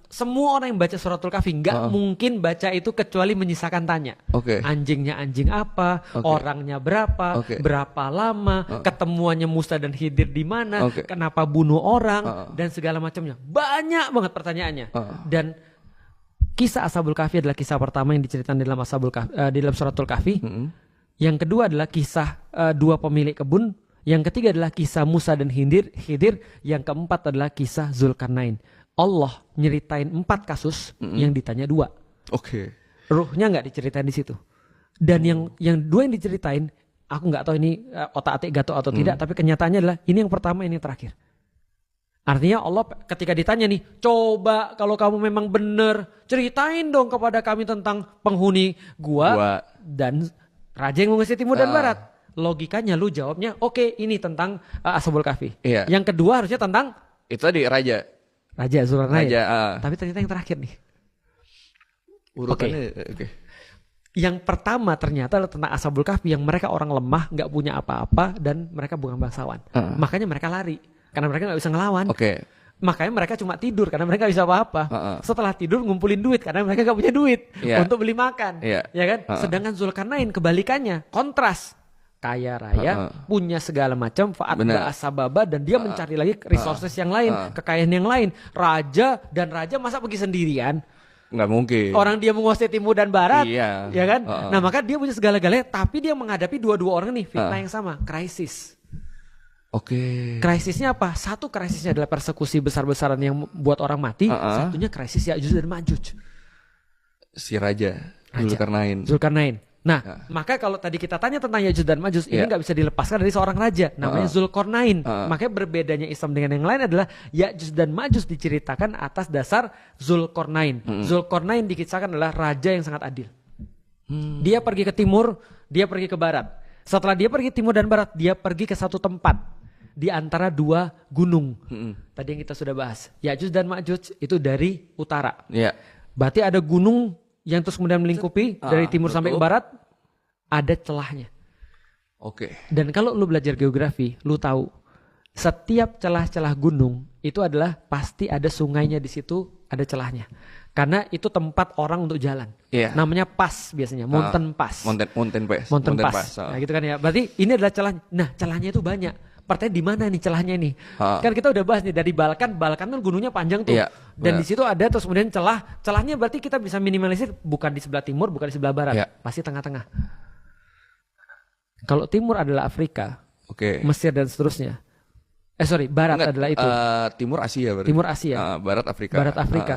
semua orang yang baca suratul kahfi nggak mungkin baca itu kecuali menyisakan tanya. Anjingnya anjing apa, orangnya berapa, berapa lama, ketemuannya Musa dan Khidir di mana, kenapa bunuh orang dan segala macamnya. Banyak banget pertanyaannya. Dan kisah Ashabul Kahfi adalah kisah pertama yang diceritakan dalam di dalam suratul kahfi. Yang kedua adalah kisah dua pemilik kebun. Yang ketiga adalah kisah Musa dan Khidir. Yang keempat adalah kisah Zulkarnain. Allah nyeritain 4 kasus yang ditanya 2. Ruhnya nggak diceritain di situ. Dan yang 2 yang diceritain, aku nggak tahu ini otak-atik gato atau tidak, tapi kenyataannya adalah ini yang pertama, ini yang terakhir. Artinya Allah ketika ditanya nih, coba kalau kamu memang benar, ceritain dong kepada kami tentang penghuni gua dan raja yang mengusir timur dan barat. Logikanya lu jawabnya, oke, ini tentang Ashabul Kahfi. Yang kedua harusnya tentang itu tadi Raja Zulkarnain. Tapi ternyata yang terakhir nih. Urutannya Yang pertama ternyata adalah tentang Ashabul Kahfi yang mereka orang lemah, nggak punya apa-apa dan mereka bukan bangsawan. Makanya mereka lari karena mereka nggak bisa ngelawan. Makanya mereka cuma tidur karena mereka nggak bisa apa-apa. Setelah tidur ngumpulin duit karena mereka nggak punya duit untuk beli makan. Ya kan? Sedangkan Zulkarnain kebalikannya, kontras. Kaya raya, punya segala macam, fa'atba asbaba, dan dia mencari lagi resources yang lain, kekayaan yang lain. Raja masa pergi sendirian? Nggak mungkin. Orang dia menguasai timur dan barat, ya kan? Nah maka dia punya segala-galanya, tapi dia menghadapi dua-dua orang nih, fitnah yang sama, krisis. Krisisnya apa? Satu krisisnya adalah persekusi besar-besaran yang buat orang mati, satunya krisis Ya'juj dan Ma'juj. Si Raja. Zulkarnain. Nah, maka kalau tadi kita tanya tentang Ya'juj dan Ma'juj, ini nggak bisa dilepaskan dari seorang raja, namanya Zulkarnain. Makanya berbedanya Islam dengan yang lain adalah Ya'juj dan Ma'juj diceritakan atas dasar Zulkarnain. Zulkarnain dikisahkan adalah raja yang sangat adil. Dia pergi ke timur, dia pergi ke barat. Setelah dia pergi timur dan barat, dia pergi ke satu tempat di antara 2 gunung. Tadi yang kita sudah bahas. Ya'juj dan Ma'juj itu dari utara. Berarti ada gunung yang terus kemudian melingkupi dari timur sampai ke barat, ada celahnya. Dan kalau lu belajar geografi, lu tahu setiap celah-celah gunung itu adalah pasti ada sungainya di situ, ada celahnya. Karena itu tempat orang untuk jalan. Namanya pas biasanya, mountain pass. Mountain pass. Nah, gitu kan ya. Berarti ini adalah celahnya. Nah, celahnya itu banyak. Pertanyaan di mana nih celahnya nih? Kan kita udah bahas nih dari Balkan kan gunungnya panjang tuh. Dan di situ ada terus kemudian celahnya berarti kita bisa minimalisir bukan di sebelah timur, bukan di sebelah barat, pasti tengah-tengah. Kalau timur adalah Afrika, Mesir dan seterusnya. Barat adalah itu. Timur Asia berarti. Timur Asia. Barat Afrika.